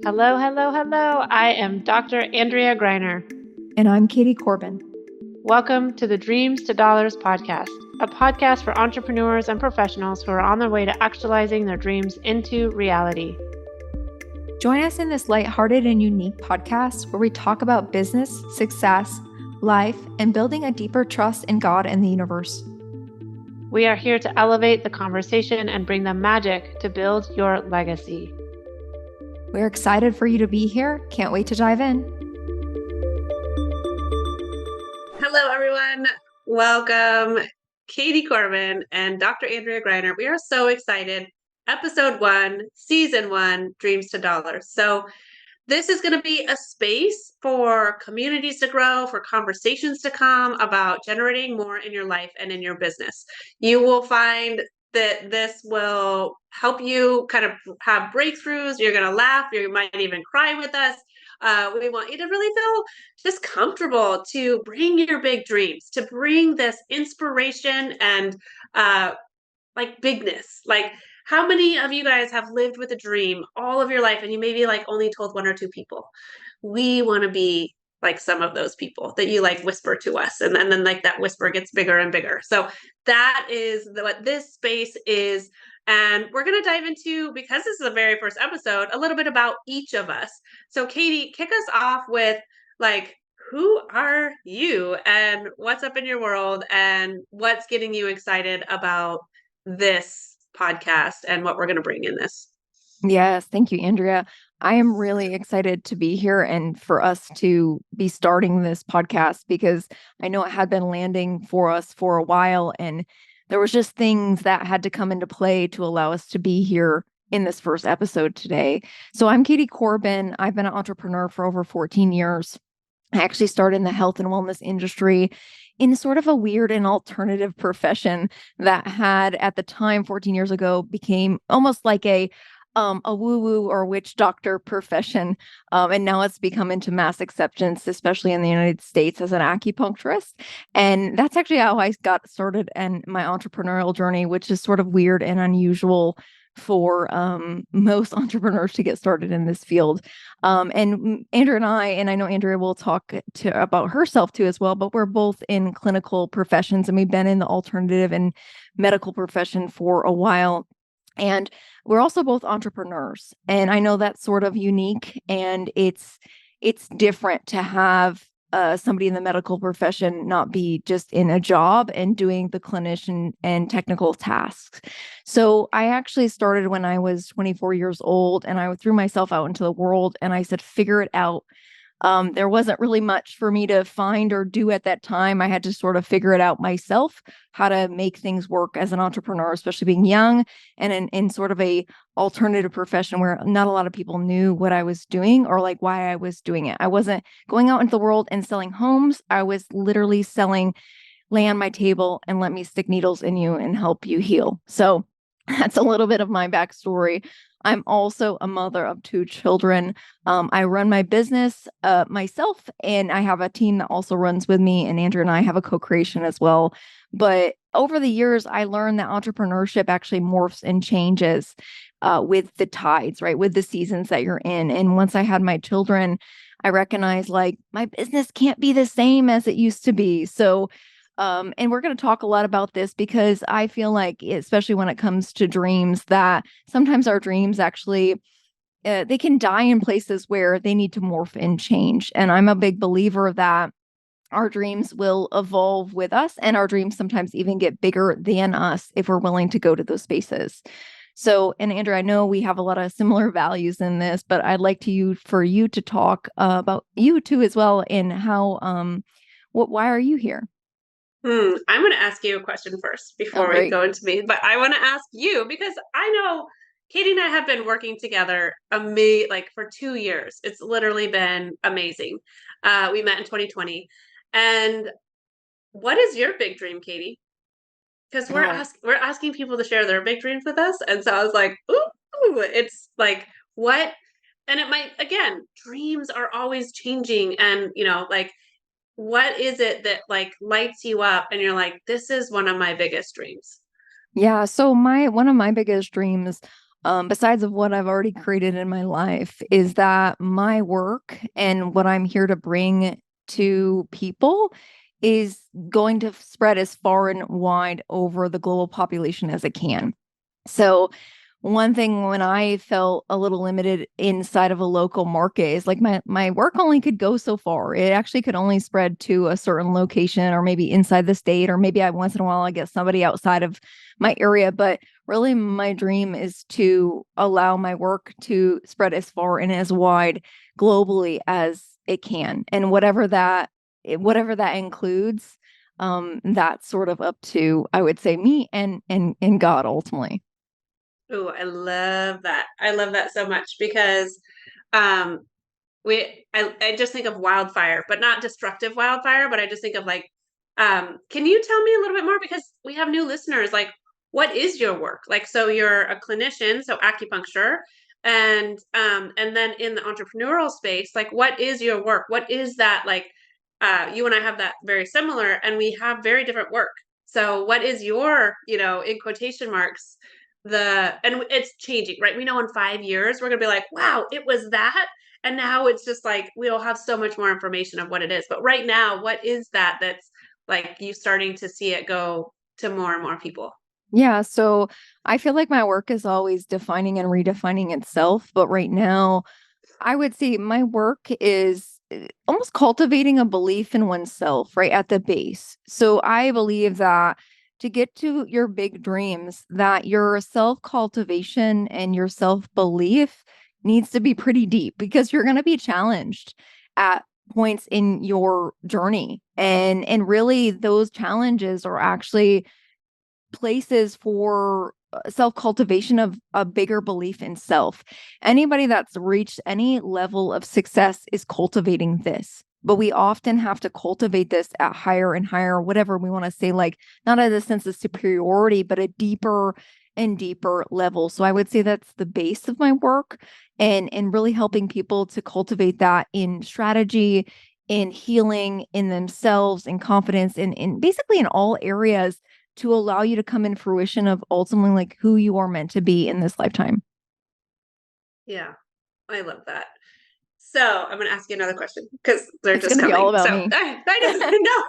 Hello, hello, hello. I am Dr. Andrea Greiner. And I'm Katie Corbin. Welcome to the Dreams to Dollars podcast, a podcast for entrepreneurs and professionals who are on their way to actualizing their dreams into reality. Join us in this lighthearted and unique podcast where we talk about business, success, life, and building a deeper trust in God and the universe. We are here to elevate the conversation and bring the magic to build your legacy. We're excited for you to be here. Can't wait to dive in. Hello, everyone. Welcome, Katie Corbin and Dr. Andrea Greiner. We are so excited. Episode 1, Season 1, Dreams to Dollars. So this is going to be a space for communities to grow, for conversations to come about generating more in your life and in your business. You will find that this will help you kind of have breakthroughs. You're going to laugh. You might even cry with us. We want you to really feel just comfortable to bring your big dreams, to bring this inspiration and like bigness. Like, how many of you guys have lived with a dream all of your life and you maybe like only told one or two people? We want to be like some of those people that you like whisper to us, and then like that whisper gets bigger and bigger. So that is what this space is. And we're going to dive into, because this is the very first episode, a little bit about each of us. So Katie, kick us off with like, who are you and what's up in your world and what's getting you excited about this podcast and what we're going to bring in this. Yes, thank you, Andrea. I am really excited to be here and for us to be starting this podcast because I know it had been landing for us for a while, and there was just things that had to come into play to allow us to be here in this first episode today. So I'm Katie Corbin. I've been an entrepreneur for over 14 years. I actually started in the health and wellness industry in sort of a weird and alternative profession that had at the time 14 years ago became almost like a woo-woo or witch doctor profession. And now it's become into mass acceptance, especially in the United States, as an acupuncturist. And that's actually how I got started in my entrepreneurial journey, which is sort of weird and unusual for most entrepreneurs to get started in this field. And Andrea and I know Andrea will talk about herself too as well, but we're both in clinical professions and we've been in the alternative and medical profession for a while. And we're also both entrepreneurs. And I know that's sort of unique, and it's different to have somebody in the medical profession not be just in a job and doing the clinician and technical tasks. So I actually started when I was 24 years old, and I threw myself out into the world and I said, figure it out. There wasn't really much for me to find or do at that time. I had to sort of figure it out myself, how to make things work as an entrepreneur, especially being young and in sort of a alternative profession where not a lot of people knew what I was doing or like why I was doing it. I wasn't going out into the world and selling homes. I was literally selling, lay on my table and let me stick needles in you and help you heal. So that's a little bit of my backstory. I'm also a mother of 2 children. I run my business myself, and I have a team that also runs with me. And Andrew and I have a co-creation as well. But over the years, I learned that entrepreneurship actually morphs and changes with the tides, right? With the seasons that you're in. And once I had my children, I recognized like my business can't be the same as it used to be. So and we're going to talk a lot about this because I feel like, especially when it comes to dreams, that sometimes our dreams actually, they can die in places where they need to morph and change. And I'm a big believer that our dreams will evolve with us, and our dreams sometimes even get bigger than us if we're willing to go to those spaces. So, and Andrew, I know we have a lot of similar values in this, but I'd like for you to talk about you too as well, and how, why are you here? I'm going to ask you a question first before we go into me, but I want to ask you because I know Katie and I have been working together like for 2 years. It's literally been amazing. We met in 2020. And what is your big dream, Katie? Because we're asking people to share their big dreams with us. And so I was like, ooh, it's like what? And it might, again, dreams are always changing. And, like, what is it that like lights you up and you're like, this is one of my biggest dreams? Yeah, so one of my biggest dreams besides of what I've already created in my life, is that my work and what I'm here to bring to people is going to spread as far and wide over the global population as it can. So one thing when I felt a little limited inside of a local market is like my work only could go so far. It actually could only spread to a certain location or maybe inside the state, or maybe once in a while I get somebody outside of my area. But really my dream is to allow my work to spread as far and as wide globally as it can. And whatever that includes, that's sort of up to, I would say, me and God ultimately. Oh, I love that. I love that so much because um I just think of wildfire, but not destructive wildfire, but I just think of like can you tell me a little bit more because we have new listeners, like what is your work? Like so you're a clinician, so acupuncture, and then in the entrepreneurial space, like what is your work? What is that like you and I have that very similar and we have very different work. So what is your, in quotation marks, and it's changing, right? We know in 5 years we're gonna be like, wow, it was that. And now it's just like we'll have so much more information of what it is. But right now, what is that that's like you starting to see it go to more and more people? Yeah, so I feel like my work is always defining and redefining itself, but right now I would say my work is almost cultivating a belief in oneself, right at the base. So I believe that to get to your big dreams, that your self-cultivation and your self-belief needs to be pretty deep because you're going to be challenged at points in your journey. And really those challenges are actually places for self-cultivation of a bigger belief in self. Anybody that's reached any level of success is cultivating this. But we often have to cultivate this at higher and higher, whatever we want to say, like not as a sense of superiority, but a deeper and deeper level. So I would say that's the base of my work, and really helping people to cultivate that in strategy, in healing, in themselves, in confidence, in basically in all areas to allow you to come in fruition of ultimately like who you are meant to be in this lifetime. Yeah, I love that. So I'm going to ask you another question because they're It's just going to be all coming. about So me. I don't know.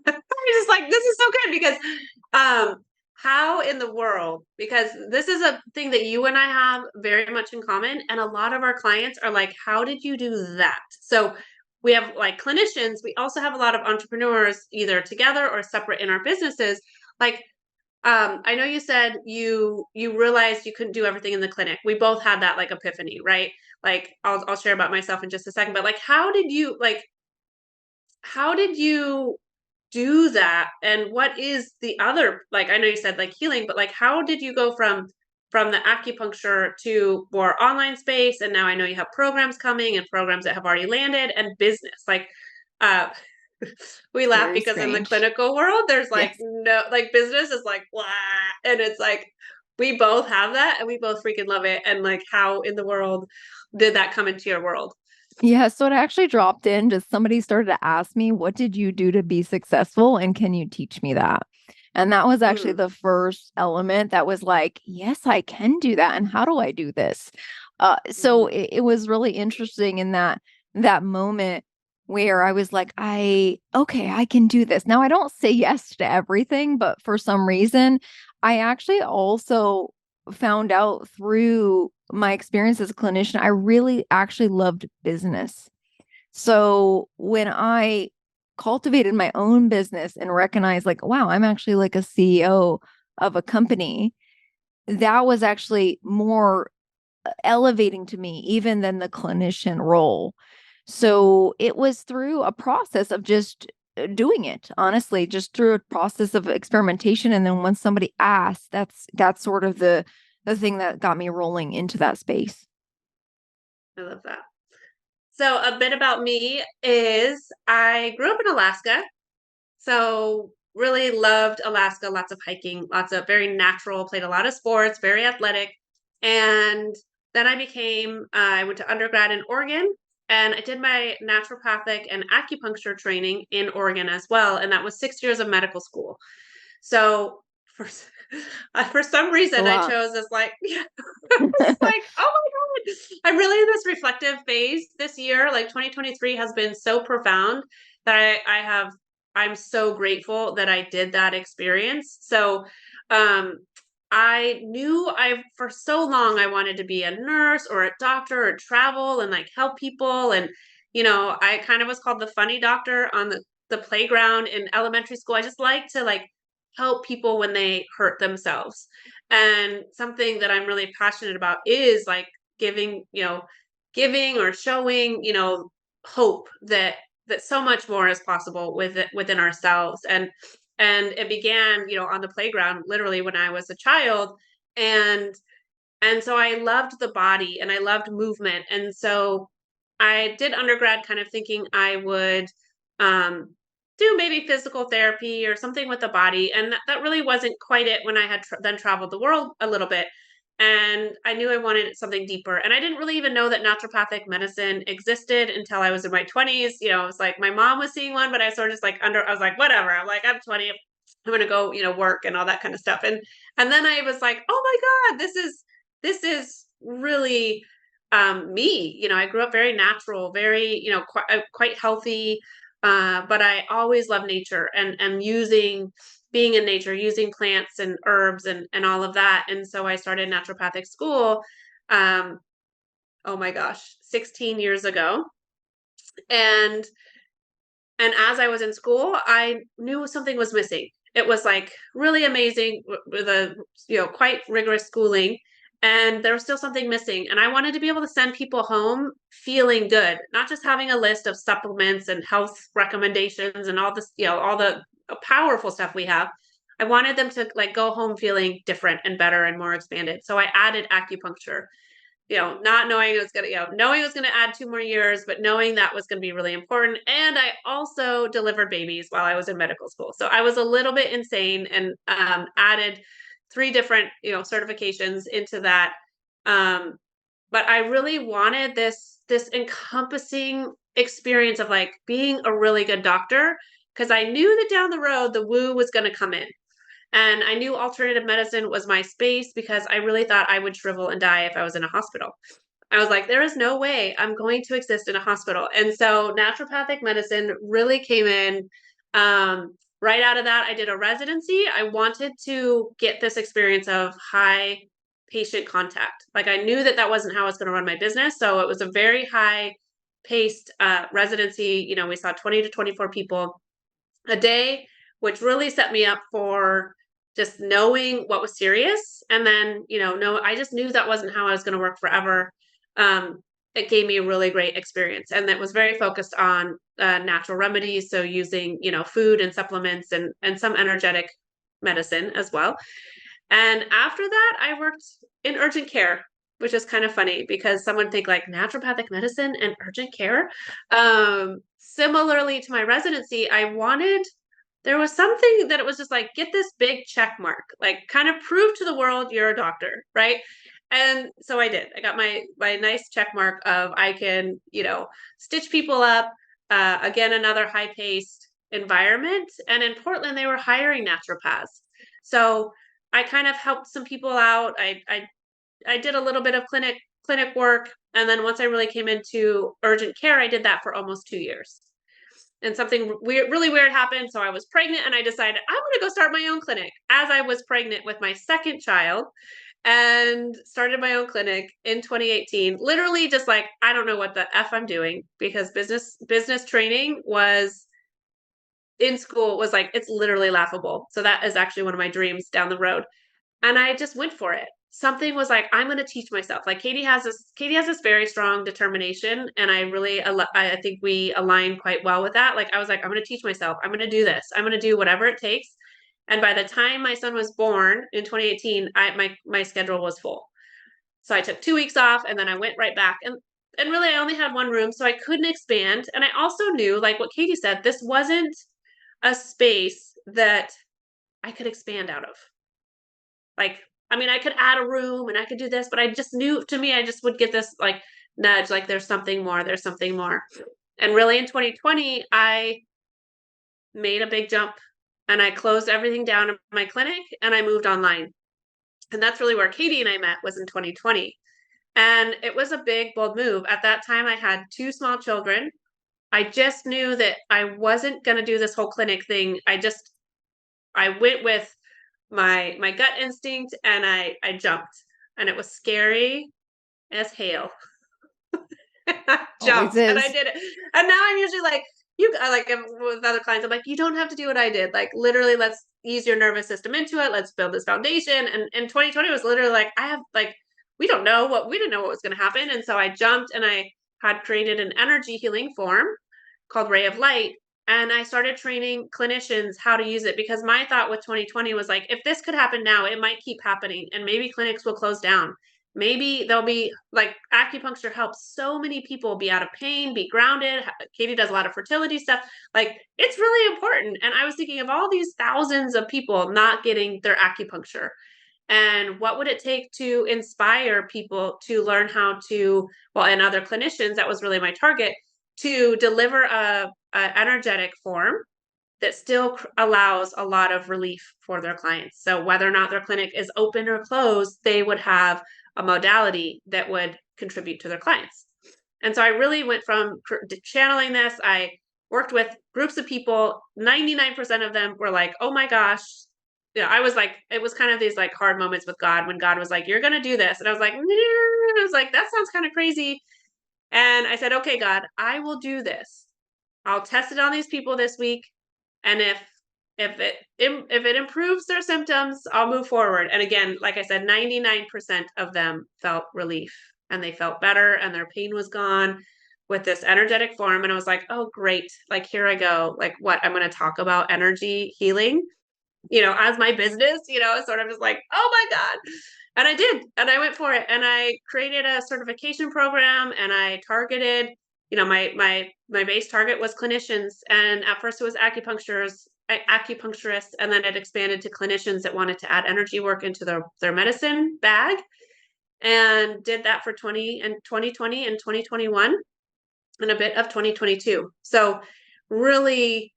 I'm just like, this is so good because how in the world, because this is a thing that you and I have very much in common. And a lot of our clients are like, how did you do that? So we have like clinicians, we also have a lot of entrepreneurs either together or separate in our businesses. Like I know you said you realized you couldn't do everything in the clinic. We both had that like epiphany, right? Like I'll share about myself in just a second, but like how did you do that? And what is the other, like I know you said like healing, but like how did you go from the acupuncture to more online space, and now I know you have programs coming and programs that have already landed and business. Like uh we laugh Very because in the strange. clinical world, there's like Yes. no, like business is like blah, and it's like we both have that and we both freaking love it. And like, how in the world did that come into your world? Yeah, so it actually dropped in. Just somebody started to ask me, what did you do to be successful? And can you teach me that? And that was actually Mm, the first element that was like, yes, I can do that. And how do I do this? So mhm. it was really interesting in that moment where I was like, okay, I can do this. Now I don't say yes to everything, but for some reason, I actually also found out through my experience as a clinician, I really actually loved business. So when I cultivated my own business and recognized, like, wow, I'm actually like a CEO of a company, that was actually more elevating to me, even than the clinician role. So it was through a process of just doing it, honestly, just through a process of experimentation. And then when somebody asked, that's sort of the thing that got me rolling into that space. I love that. So a bit about me is I grew up in Alaska. So really loved Alaska, lots of hiking, lots of very natural, played a lot of sports, very athletic. And then I went to undergrad in Oregon, and I did my naturopathic and acupuncture training in Oregon as well. And that was 6 years of medical school. So for For some It's a reason, I lot. chose this like, yeah, it's like, oh my God, I'm really in this reflective phase this year. Like 2023 has been so profound that I'm so grateful that I did that experience. So, um, I knew for so long, I wanted to be a nurse or a doctor or travel and like help people. And, I kind of was called the funny doctor on the playground in elementary school. I just like to like help people when they hurt themselves. And something that I'm really passionate about is like giving, giving or showing, hope that so much more is possible within ourselves. And it began, on the playground literally when I was a child. And so I loved the body and I loved movement. And so I did undergrad kind of thinking I would um, do maybe physical therapy or something with the body. And that really wasn't quite it when I had then traveled the world a little bit. And I knew I wanted something deeper. And I didn't really even know that naturopathic medicine existed until I was in my 20s. It was like my mom was seeing one, but I sort of just like I was like, whatever. I'm like, I'm 20. I'm going to go, work and all that kind of stuff. And then I was like, oh my God, this is really me. I grew up very natural, very, quite healthy. But I always love nature and being in nature, using plants and herbs and all of that. And so I started naturopathic school. Um, oh my gosh, 16 years ago. And and as I was in school, I knew something was missing. It was like really amazing with a, quite rigorous schooling. And there was still something missing. And I wanted to be able to send people home feeling good, not just having a list of supplements and health recommendations and all this, all the powerful stuff we have. I wanted them to like go home feeling different and better and more expanded. So I added acupuncture, not knowing it was going to, knowing it was going to add 2 more years, but knowing that was going to be really important. And I also delivered babies while I was in medical school. So I was a little bit insane and added 3 different, certifications into that. Um, but I really wanted this encompassing experience of like being a really good doctor because I knew that down the road the woo was going to come in. And I knew alternative medicine was my space because I really thought I would shrivel and die if I was in a hospital. I was like, there is no way I'm going to exist in a hospital. And so naturopathic medicine really came in. Right out of that, I did a residency. I wanted to get this experience of high patient contact. Like I knew that wasn't how I was going to run my business. So it was a very high paced residency. We saw 20 to 24 people a day, which really set me up for just knowing what was serious. And then, no, I just knew that wasn't how I was going to work forever. It gave me a really great experience. And it was very focused on natural remedies. So using, food and supplements and some energetic medicine as well. And after that, I worked in urgent care, which is kind of funny because someone think like naturopathic medicine and urgent care. Similarly to my residency, there was something that it was just like, get this big check mark, like kind of prove to the world you're a doctor, right? And so I did. I got my nice check mark of I can, stitch people up. Again, another high paced environment. And in Portland, they were hiring naturopaths. So I kind of helped some people out. I did a little bit of clinic work, and then once I really came into urgent care, I did that for almost 2 years. And something weird, really weird happened. So I was pregnant, and I decided I'm going to go start my own clinic. As I was pregnant with my second child, and started my own clinic in 2018. Literally, just like I don't know what the f I'm doing because business training was in school was like it's literally laughable. So that is actually one of my dreams down the road. And I just went for it. Something was like, I'm going to teach myself. Like Katie has this very strong determination. And I think we align quite well with that. Like, I was like, I'm going to teach myself. I'm going to do this. I'm going to do whatever it takes. And by the time my son was born in 2018, my schedule was full. So I took 2 weeks off and then I went right back. And really, I only had one room, so I couldn't expand. And I also knew, like what Katie said, this wasn't a space that I could expand out of. Like, I mean, I could add a room and I could do this, but I just knew to me, I just would get this like nudge, like there's something more, there's something more. And really in 2020, I made a big jump and I closed everything down in my clinic and I moved online. And that's really where Katie and I met, was in 2020. And it was a big, bold move. At that time, I had two small children. I just knew that I wasn't going to do this whole clinic thing. I went with my gut instinct, and I jumped, and it was scary as hell. I Always jumped and I is. did it. And now I'm usually like, with other clients, I'm like, you don't have to do what I did. Like, literally, let's ease your nervous system into it. Let's build this foundation. And 2020 was literally like, we didn't know what was going to happen. And so I jumped, and I had created an energy healing form called Ray of Light. And I started training clinicians how to use it, because my thought with 2020 was like, if this could happen now, it might keep happening, and maybe clinics will close down. Maybe there'll be, like, acupuncture helps so many people be out of pain, be grounded. Katie does a lot of fertility stuff. Like, it's really important. And I was thinking of all these thousands of people not getting their acupuncture. And what would it take to inspire people to learn how to, well, and other clinicians, that was really my target, to deliver a energetic form that still allows a lot of relief for their clients. So whether or not their clinic is open or closed, they would have a modality that would contribute to their clients. And so I really went from channeling this. I worked with groups of people. 99% of them were like, oh my gosh. Yeah, I was like, it was kind of these like hard moments with God, when God was like, you're going to do this. And I was like, that sounds kind of crazy. And I said, okay, God, I will do this. I'll test it on these people this week. And if it improves their symptoms, I'll move forward. And again, like I said, 99% of them felt relief, and they felt better, and their pain was gone with this energetic form. And I was like, oh, great. Like, here I go. Like, what? I'm going to talk about energy healing, as my business, sort of just like, oh my God. And I did, and I went for it, and I created a certification program, and I targeted, my base target was clinicians. And at first it was acupuncturists, and then it expanded to clinicians that wanted to add energy work into their medicine bag, and did that for 2020 and 2021 and a bit of 2022. So really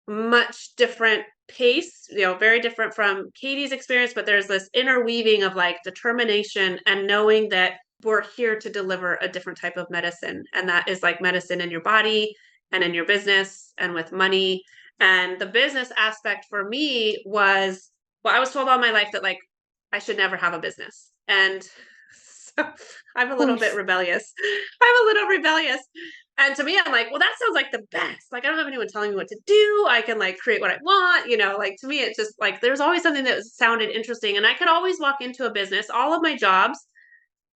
much different pace, very different from Katie's experience, but there's this interweaving of like determination and knowing that we're here to deliver a different type of medicine. And that is like medicine in your body and in your business and with money. And the business aspect for me was, well, I was told all my life that, like, I should never have a business. And so I'm a Of little bit course. rebellious. I'm a little rebellious. And to me, I'm like, well, that sounds like the best. Like, I don't have anyone telling me what to do. I can like create what I want, like, to me, it's just like, there's always something that sounded interesting. And I could always walk into a business. All of my jobs,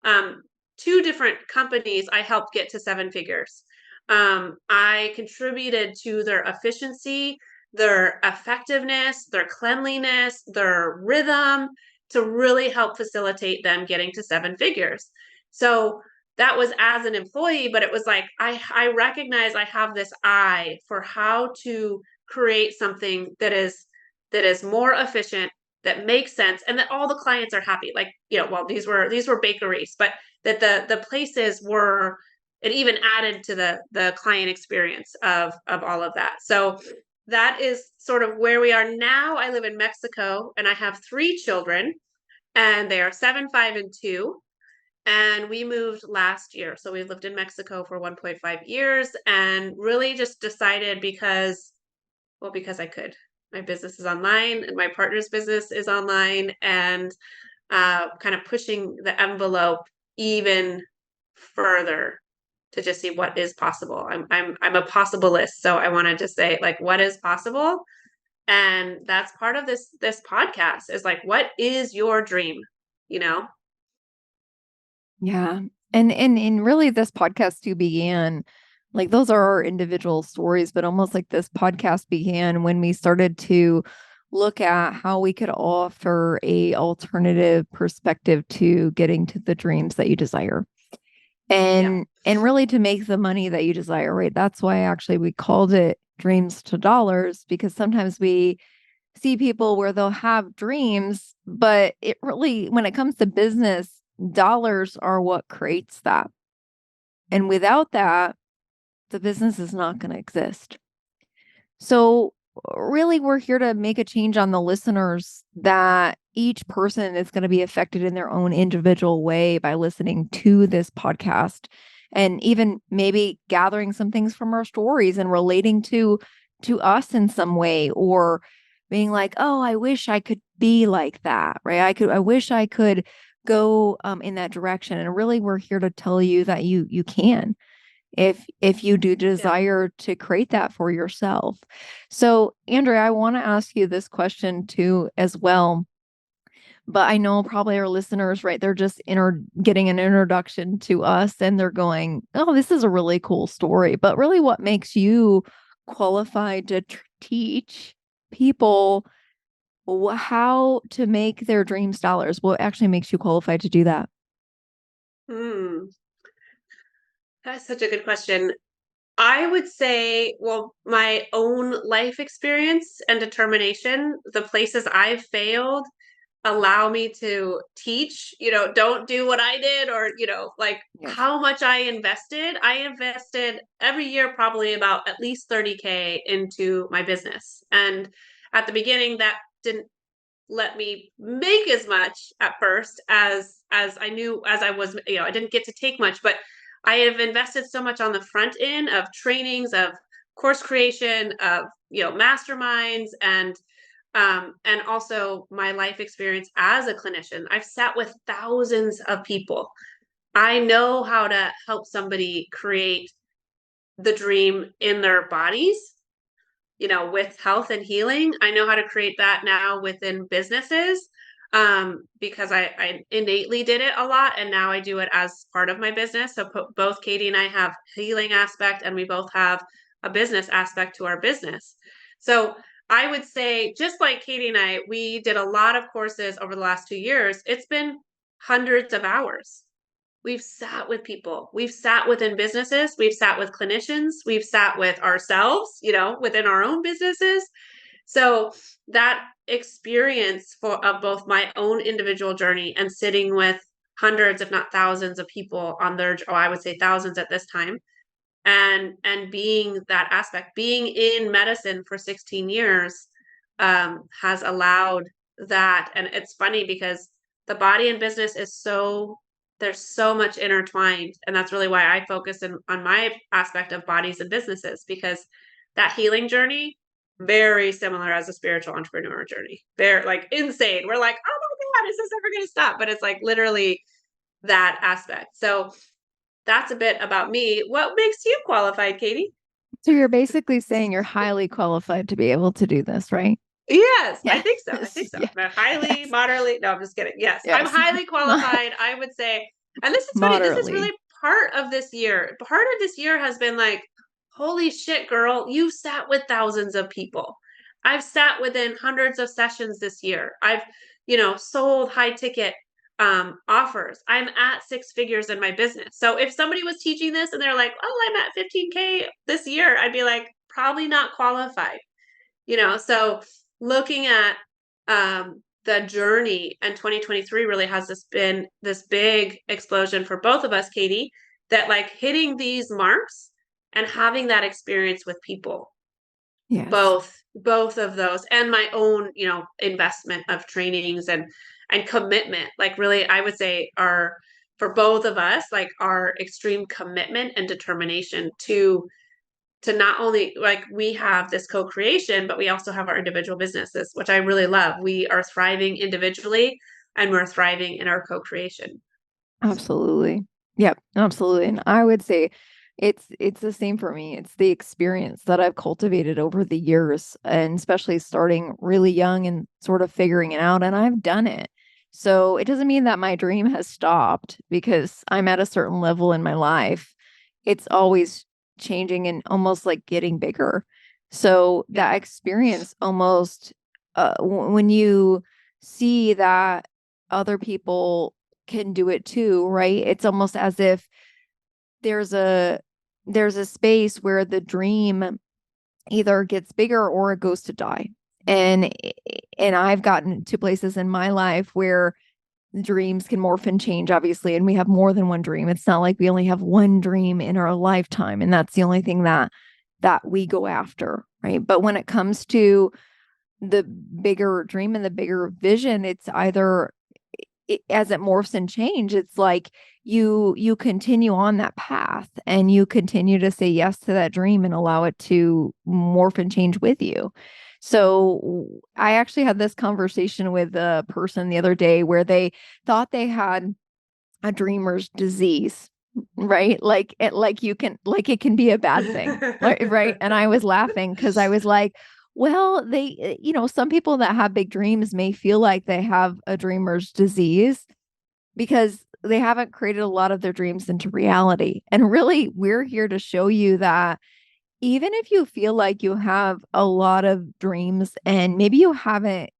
um, two different companies, I helped get to seven figures. I contributed to their efficiency, their effectiveness, their cleanliness, their rhythm, to really help facilitate them getting to seven figures. So that was as an employee, but it was like, I recognize I have this eye for how to create something that is more efficient, that makes sense, and that all the clients are happy. Like, well, these were bakeries, but that the places were, it even added to the client experience of all of that. So that is sort of where we are now. I live in Mexico, and I have three children, and they are 7, 5, and 2. And we moved last year. So we lived in Mexico for 1.5 years, and really just decided because I could. My business is online, and my partner's business is online, and kind of pushing the envelope even further to just see what is possible. I'm a possibilist, so I want to just say, like, what is possible. And that's part of this podcast, is like, what is your dream? You know? Yeah. And really this podcast too began, like those are our individual stories, but almost like this podcast began when we started to look at how we could offer a alternative perspective to getting to the dreams that you desire. Yeah. And really to make the money that you desire, right? That's why actually we called it Dreams to Dollars, because sometimes we see people where they'll have dreams, but it really, when it comes to business, dollars are what creates that. And without that, the business is not going to exist. So really we're here to make a change on the listeners, that each person is going to be affected in their own individual way by listening to this podcast, and even maybe gathering some things from our stories and relating to us in some way, or being like, oh, I wish I could be like that, right? I wish I could go in that direction. And really we're here to tell you that you can, if you do Yeah. desire to create that for yourself. So, Andrea, I want to ask you this question too as well. But I know probably our listeners, right? They're just getting an introduction to us, and they're going, "Oh, this is a really cool story." But really, what makes you qualified to teach people how to make their dreams dollars? What actually makes you qualified to do that? Hmm. That's such a good question. I would say, well, my own life experience and determination, the places I've failed allow me to teach, don't do what I did, or, like Yes. how much I invested. I invested every year probably about at least 30K into my business. And at the beginning, that didn't let me make as much at first as I knew, as I was, I didn't get to take much, but I have invested so much on the front end of trainings, of course creation, of masterminds, and also my life experience as a clinician. I've sat with thousands of people. I know how to help somebody create the dream in their bodies, with health and healing. I know how to create that now within businesses, because I innately did it a lot, and now I do it as part of my business. So both Katie and I have healing aspect, and we both have a business aspect to our business. So I would say, just like Katie and I, we did a lot of courses over the last 2 years. It's been hundreds of hours. We've sat with people. We've sat within businesses. We've sat with clinicians. We've sat with ourselves, within our own businesses. So that experience of both my own individual journey and sitting with hundreds, if not thousands of people on their, I would say thousands at this time, and being that aspect, being in medicine for 16 years, has allowed that. And it's funny because the body and business is so, there's so much intertwined, and that's really why I focus on my aspect of bodies and businesses, because that healing journey, very similar as a spiritual entrepreneur journey. They're like insane. We're like, oh my God, is this ever going to stop? But it's like literally that aspect. So that's a bit about me. What makes you qualified, Katie? So you're basically saying you're highly qualified to be able to do this, right? Yes, I Yes. think so. I think so. Yeah. Highly, Yes. moderately. No, I'm just kidding. Yes, I'm Yes. highly qualified, I would say. And this is funny. This is Moderately. really part of this year. Part of this year has been like, holy shit, girl, you sat with thousands of people. I've sat within hundreds of sessions this year. I've, sold high ticket offers. I'm at six figures in my business. So if somebody was teaching this and they're like, oh, I'm at 15K this year, I'd be like, probably not qualified. So looking at the journey, and 2023 really has been this big explosion for both of us, Katie, that like hitting these marks and having that experience with people, Yes. both of those, and my own, investment of trainings and commitment, like really, I would say are, for both of us, like our extreme commitment and determination to not only, like, we have this co-creation, but we also have our individual businesses, which I really love. We are thriving individually, and we're thriving in our co-creation. Absolutely. Yep, absolutely. And I would say it's the same for me. It's the experience that I've cultivated over the years, and especially starting really young and sort of figuring it out, and I've done it. So it doesn't mean that my dream has stopped because I'm at a certain level in my life. It's always changing and almost like getting bigger. So Yeah. that experience almost when you see that other people can do it too, right? It's almost as if there's a there's a space where the dream either gets bigger or it goes to die. And and I've gotten to places in my life where dreams can morph and change, obviously, and we have more than one dream. It's not like we only have one dream in our lifetime, and that's the only thing that we go after, right? But when it comes to the bigger dream and the bigger vision, it's either as it morphs and change, it's like you continue on that path and you continue to say yes to that dream and allow it to morph and change with you. So I actually had this conversation with a person the other day where they thought they had a dreamer's disease, right? Like it can be a bad thing, right? And I was laughing because I was like, well, some people that have big dreams may feel like they have a dreamer's disease because they haven't created a lot of their dreams into reality. And really, we're here to show you that even if you feel like you have a lot of dreams and maybe you haven't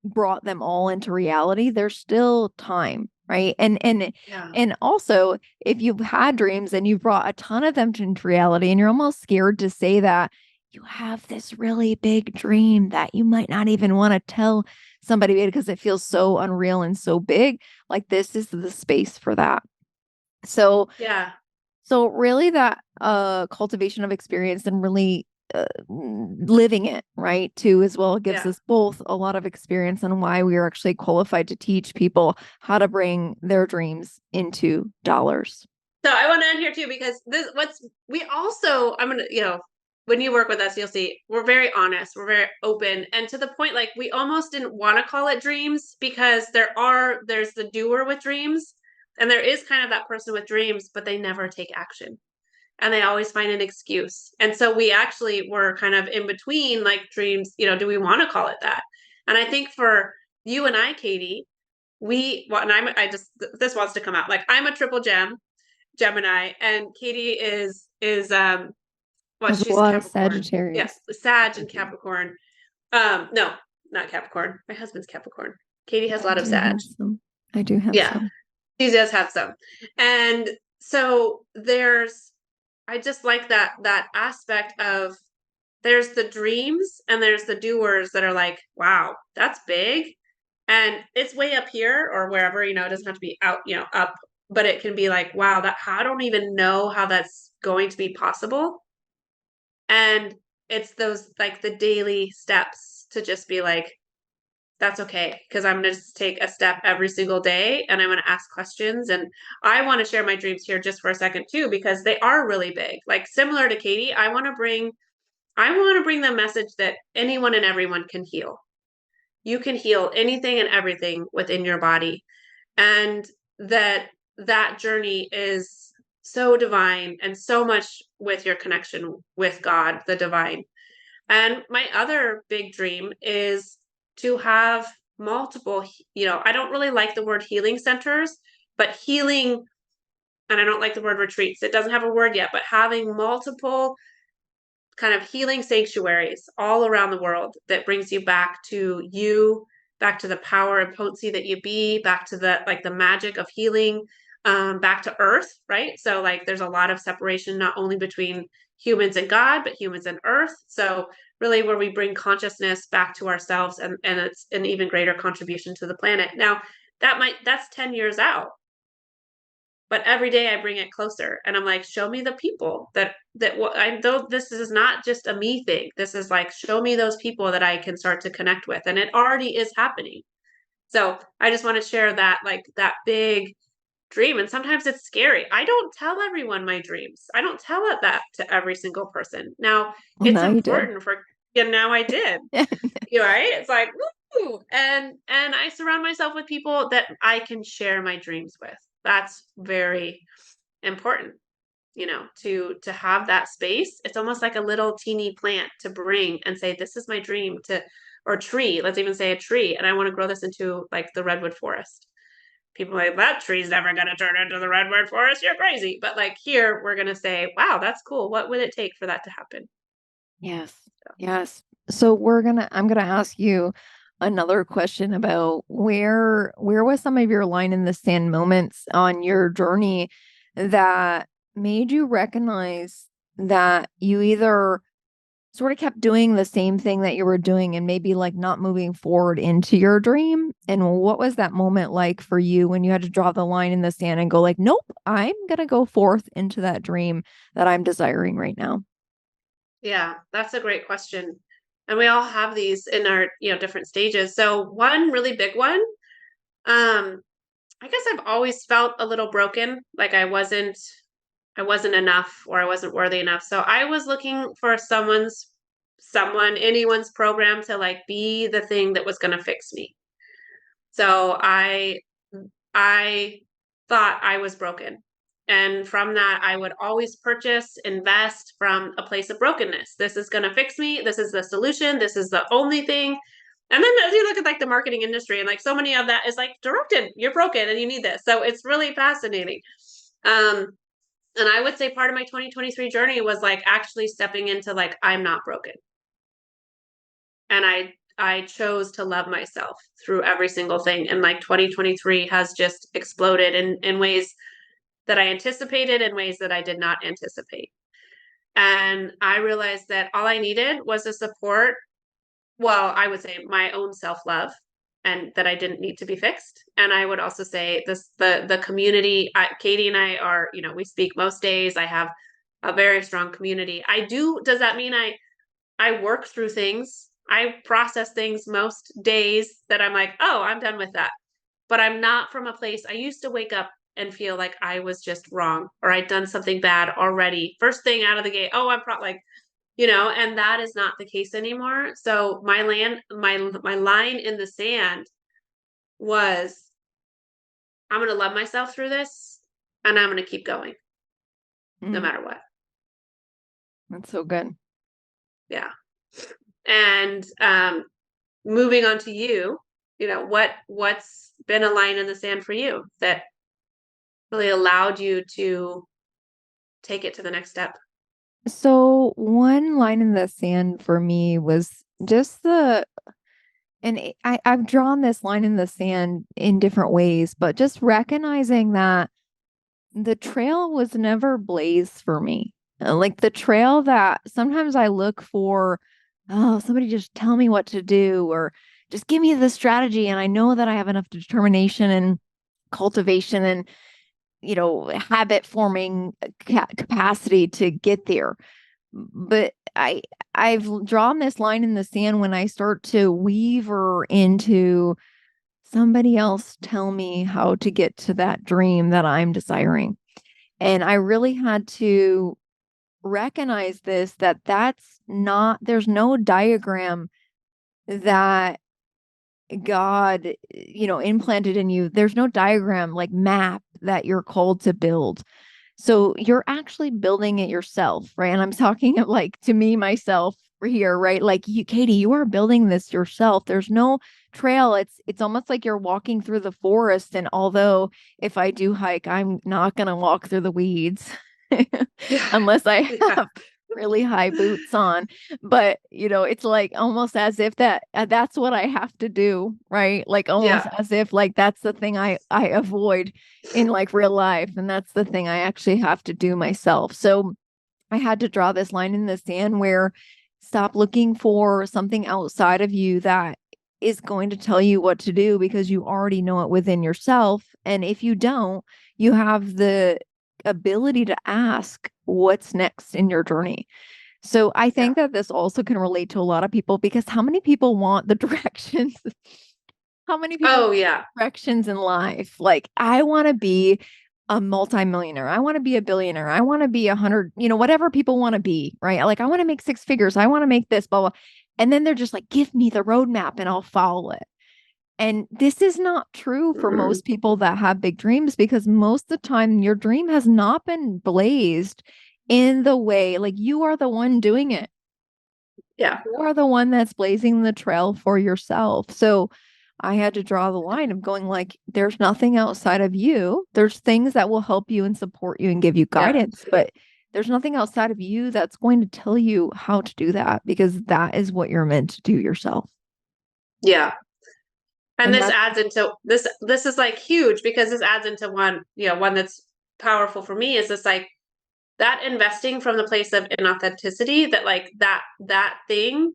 brought them all into reality, there's still time, right? Yeah. And also, if you've had dreams and you've brought a ton of them into reality and you're almost scared to say that you have this really big dream that you might not even want to tell somebody because it feels so unreal and so big, like this is the space for that. So Yeah. so really that cultivation of experience and really living it, right, too, as well, gives Yeah. us both a lot of experience on why we are actually qualified to teach people how to bring their dreams into dollars. So I want to end here too, because we also, I'm going to, when you work with us, you'll see we're very honest, we're very open, and to the point, like we almost didn't want to call it dreams because there's the doer with dreams, and there is kind of that person with dreams, but they never take action and they always find an excuse. And so we actually were kind of in between, like dreams, do we want to call it that? And I think for you and I, Katie, and this wants to come out, like I'm a triple Gemini, and Katie is There's a she's lot of Capricorn. Sagittarius. Yes, Sag and Capricorn. No, not Capricorn. My husband's Capricorn. Katie has a I lot of do Sag. have some. I do have Yeah, some. she does have some. And so I just like that aspect of there's the dreams and there's the doers that are like, wow, that's big. And it's way up here or wherever, it doesn't have to be out, up, but it can be like, wow, I don't even know how that's going to be possible. And it's those like the daily steps to just be like, that's okay, because I'm going to just take a step every single day and I'm going to ask questions. And I want to share my dreams here just for a second too, because they are really big. Like similar to Katie, I want to bring the message that anyone and everyone can heal. You can heal anything and everything within your body. And that journey is so divine and so much with your connection with God, the divine. And my other big dream is to have multiple, I don't really like the word healing centers, but healing, and I don't like the word retreats. It doesn't have a word yet, but having multiple kind of healing sanctuaries all around the world that brings you back to you, back to the power and potency that you be, back to the magic of healing, back to earth, right? So like there's a lot of separation not only between humans and God, but humans and earth. So really where we bring consciousness back to ourselves, and it's an even greater contribution to the planet. Now that's 10 years out, but every day I bring it closer, and I'm like, show me the people that what I know. This is not just a me thing. This is like, show me those people that I can start to connect with, and it already is happening. So I just want to share that, like that big dream. And sometimes it's scary. I don't tell everyone my dreams. I don't tell it that to every single person. Now Well, it's now you did. important now I did. Right? It's like, woo! And I surround myself with people that I can share my dreams with. That's very important, to have that space. It's almost like a little teeny plant to bring and say, this is my dream or tree. Let's even say a tree. And I want to grow this into like the redwood forest. People are like, that tree's never going to turn into the redwood forest. You're crazy. But like here, we're going to say, wow, that's cool. What would it take for that to happen? Yes. Yes. So I'm gonna ask you another question about where was some of your line in the sand moments on your journey that made you recognize that you either sort of kept doing the same thing that you were doing and maybe like not moving forward into your dream? And what was that moment like for you when you had to draw the line in the sand and go like, nope, I'm gonna go forth into that dream that I'm desiring right now? Yeah, that's a great question. And we all have these in our, different stages. So one really big one, I guess I've always felt a little broken, like I wasn't enough or I wasn't worthy enough. So I was looking for anyone's program to like be the thing that was going to fix me. So I thought I was broken. And from that, I would always purchase, invest from a place of brokenness. This is going to fix me. This is the solution. This is the only thing. And then as you look at like the marketing industry and like so many of that is like directed, you're broken and you need this. So it's really fascinating. Um, and I would say part of my 2023 journey was like actually stepping into like, I'm not broken. And I chose to love myself through every single thing. And like 2023 has just exploded in ways that I anticipated and ways that I did not anticipate. And I realized that all I needed was a support. Well, I would say my own self-love and that I didn't need to be fixed. And I would also say the community, Katie and I are, we speak most days. I have a very strong community. Does that mean I work through things? I process things most days that I'm like, oh, I'm done with that. But I'm not from a place. I used to wake up and feel like I was just wrong or I'd done something bad already. First thing out of the gate, oh, like, and that is not the case anymore. So my line in the sand was, I'm going to love myself through this and I'm going to keep going no Mm, matter what. that's so good. Yeah. And moving on to you, what's been a line in the sand for you that really allowed you to take it to the next step? So one line in the sand for me was just I've drawn this line in the sand in different ways, but just recognizing that the trail was never blazed for me. Like the trail that sometimes I look for, oh, somebody just tell me what to do or just give me the strategy. And I know that I have enough determination and cultivation and, habit forming capacity to get there. But I've drawn this line in the sand when I start to weaver into somebody else tell me how to get to that dream that I'm desiring. And I really had to recognize there's no diagram that God, implanted in you. There's no diagram like map that you're called to build. So you're actually building it yourself, right? And I'm talking of like to me, myself here, right? Like you, Katie, you are building this yourself. There's no trail. It's almost like you're walking through the forest. And although if I do hike, I'm not gonna walk through the weeds Yeah. unless I Yeah. have really high boots on. But it's like almost as if that's what I have to do, right? Like almost Yeah. as if like that's the thing I avoid in like real life, and that's the thing I actually have to do myself. So I had to draw this line in the sand where stop looking for something outside of you that is going to tell you what to do because you already know it within yourself. And if you don't, you have the ability to ask what's next in your journey. So I Yeah. think that this also can relate to a lot of people because how many people want the directions? How many people Oh, want yeah. directions in life? Like, I want to be a multimillionaire. I want to be a billionaire. I want to be 100, whatever people want to be, right? Like, I want to make six figures. I want to make this, blah, blah. And then they're just like, give me the roadmap and I'll follow it. And this is not true for Mm-mm. most people that have big dreams because most of the time your dream has not been blazed in the way, like, you are the one doing it. Yeah. You are the one that's blazing the trail for yourself. So I had to draw the line of going like, there's nothing outside of you. There's things that will help you and support you and give you Yeah. guidance, but there's nothing outside of you that's going to tell you how to do that because that is what you're meant to do yourself. Yeah. And And this that's adds into this is like huge because this adds into one that's powerful for me is this like that investing from the place of inauthenticity that like that thing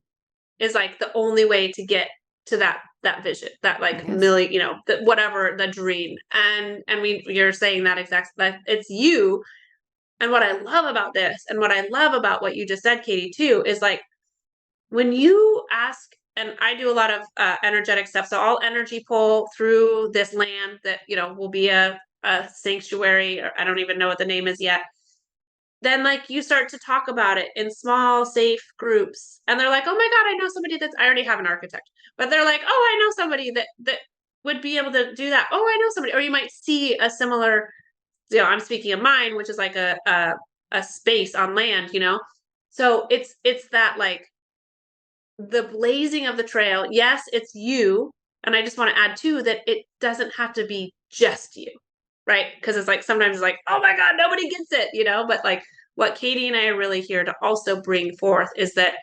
is like the only way to get to that vision, that like yes. million, whatever the dream. And you're saying that exact that it's you And what I love about this, and what I love about what you just said, Katie, too, is like when you ask, and I do a lot of energetic stuff. So I'll energy pull through this land that, will be a sanctuary, or I don't even know what the name is yet. Then like you start to talk about it in small, safe groups. And they're like, oh my God, I know somebody I already have an architect, but they're like, oh, I know somebody that would be able to do that. Oh, I know somebody. Or you might see a similar, I'm speaking of mine, which is like a space on land. So it's that like the blazing of the trail. Yes, it's you. And I just want to add too that it doesn't have to be just you, right? Because it's like sometimes it's like, oh my God, nobody gets it. But like what Katie and I are really here to also bring forth is that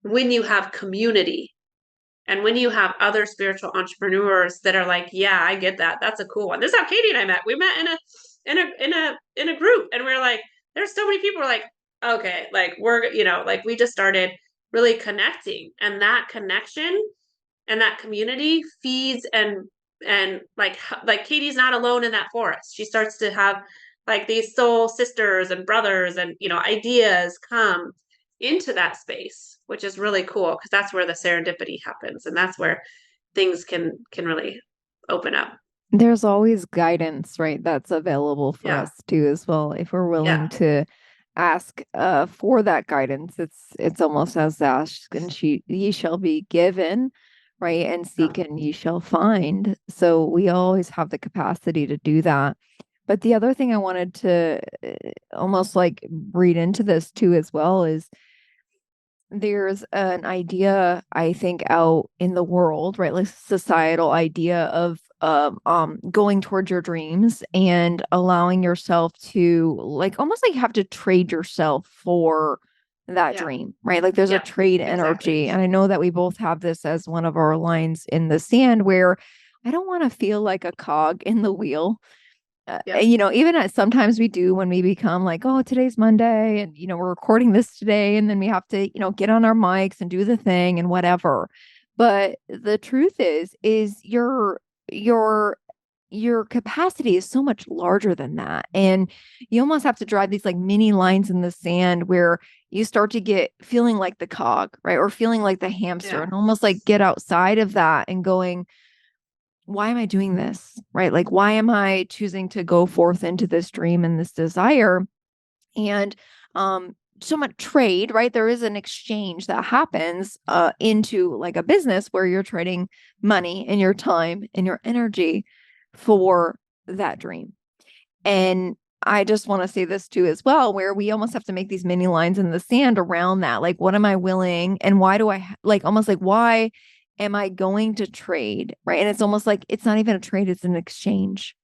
when you have community and when you have other spiritual entrepreneurs that are like, yeah, I get that. That's a cool one. This is how Katie and I met. We met in a group, and we are like, there's so many people who are like, okay, like like we just started really connecting, and that connection and that community feeds and like Katie's not alone in that forest. She starts to have like these soul sisters and brothers, and ideas come into that space, which is really cool because that's where the serendipity happens, and that's where things can really open up. There's always guidance, right? That's available for Yeah. us too, as well. If we're willing Yeah. to ask for that guidance, it's almost as ask and ye shall be given, right? And Yeah. seek and ye shall find. So we always have the capacity to do that. But the other thing I wanted to almost like read into this too as well is there's an idea, I think, out in the world, right? Like societal idea of going towards your dreams and allowing yourself to like almost like have to trade yourself for that Yeah. dream, right? Like there's a Yeah. trade Exactly. energy. And I know that we both have this as one of our lines in the sand where I don't want to feel like a cog in the wheel. Yep. Even as sometimes we do when we become like, oh, today's Monday and, we're recording this today. And then we have to, get on our mics and do the thing and whatever. But the truth is your capacity is so much larger than that. And you almost have to drive these like mini lines in the sand where you start to get feeling like the cog, right? Or feeling like the hamster Yeah. and almost like get outside of that and going, why am I doing this? Right? Like, why am I choosing to go forth into this dream and this desire? And so much trade, right? There is an exchange that happens into like a business where you're trading money and your time and your energy for that dream. And I just want to say this too as well, where we almost have to make these mini lines in the sand around that. Like, what am I willing and why do I like almost like why am I going to trade? Right. And it's almost like it's not even a trade, it's an exchange.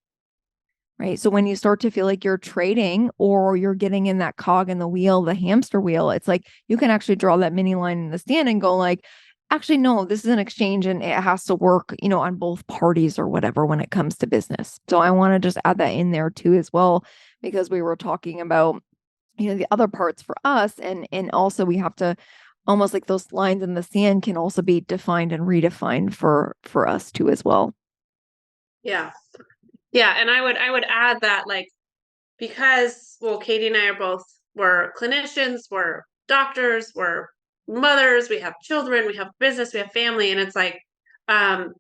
Right. So when you start to feel like you're trading or you're getting in that cog in the wheel, the hamster wheel, it's like you can actually draw that mini line in the sand and go like, actually, no, this is an exchange and it has to work, on both parties or whatever when it comes to business. So I want to just add that in there too as well, because we were talking about, the other parts for us and also we have to almost like those lines in the sand can also be defined and redefined for us too as well. Yeah. Yeah. And I would add that like, because well, Katie and I are both we're clinicians, we're doctors, we're mothers, we have children, we have business, we have family, and it's like um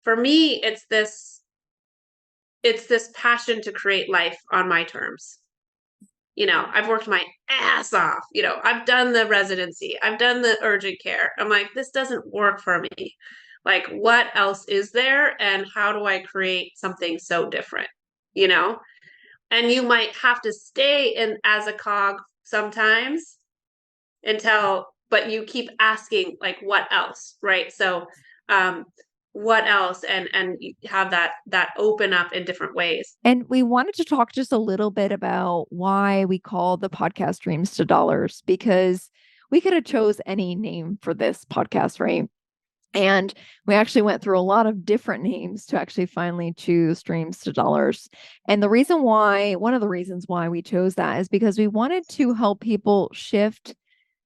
for me it's this passion to create life on my terms. I've worked my ass off. I've done the residency, I've done the urgent care. I'm like, this doesn't work for me. Like, what else is there, and how do I create something so different? You know, and you might have to stay in as a cog sometimes but you keep asking like what else, right? So um what else, and you have that open up in different ways. And we wanted to talk just a little bit about why we call the podcast Dreams to Dollars, because we could have chose any name for this podcast, right? And we actually went through a lot of different names to actually finally choose Dreams to Dollars. And one of the reasons why we chose that is because we wanted to help people shift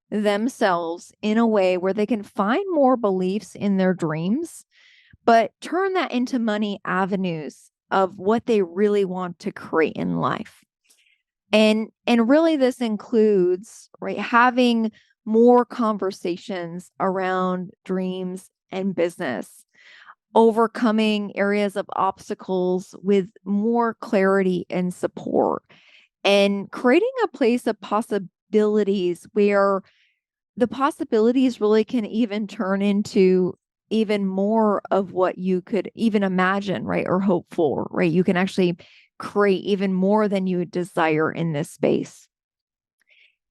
themselves in a way where they can find more beliefs in their dreams, but turn that into money avenues of what they really want to create in life. And really this includes, right, having more conversations around dreams and business, overcoming areas of obstacles with more clarity and support, and creating a place of possibilities where the possibilities really can even turn into even more of what you could even imagine, right? Or hope for, right? You can actually create even more than you desire in this space.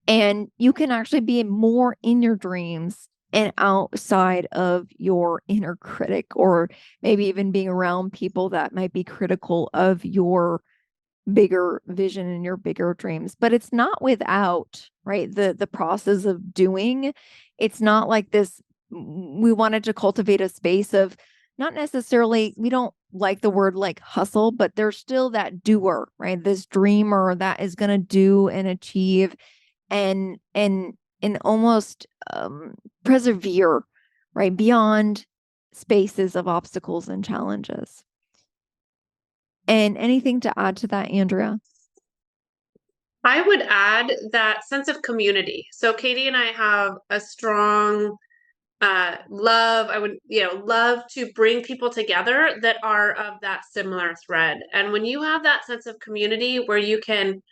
And you can actually be more in your dreams and outside of your inner critic, or maybe even being around people that might be critical of your bigger vision and your bigger dreams. But it's not without, right, the process of doing. It's not like this. We wanted to cultivate a space of, not necessarily, we don't like the word like hustle, but there's still that doer, right? This dreamer that is going to do and achieve and almost persevere, right, beyond spaces of obstacles and challenges. And anything to add to that, Andrea? I would add that sense of community. So Katie and I have a strong love. I would, love to bring people together that are of that similar thread. And when you have that sense of community where you can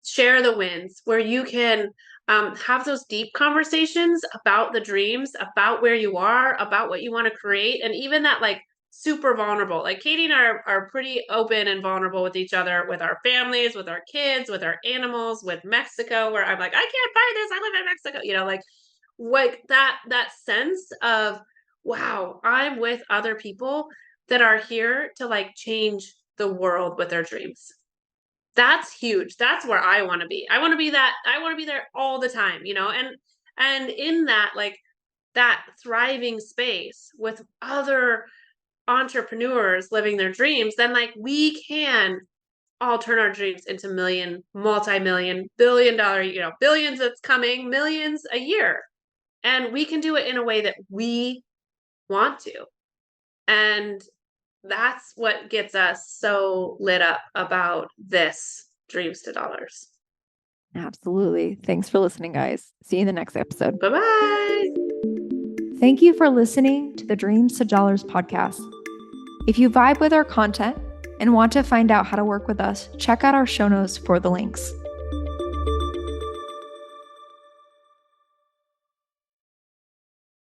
share the wins, where you can have those deep conversations about the dreams, about where you are, about what you want to create, and even that like super vulnerable. Like Katie and I are pretty open and vulnerable with each other, with our families, with our kids, with our animals, with Mexico, where I'm like, I can't buy this. I live in Mexico, like that sense of, wow, I'm with other people that are here to like change the world with their dreams. That's huge. That's where I want to be. I want to be that. I want to be there all the time, and in that, like, that thriving space with other entrepreneurs living their dreams, then like we can all turn our dreams into million, multi-million, billion-dollar, billions that's coming, millions a year. And we can do it in a way that we want to. And that's what gets us so lit up about this Dreams to Dollars. Absolutely. Thanks for listening, guys. See you in the next episode. Bye-bye. Thank you for listening to the Dreams to Dollars podcast. If you vibe with our content and want to find out how to work with us, check out our show notes for the links.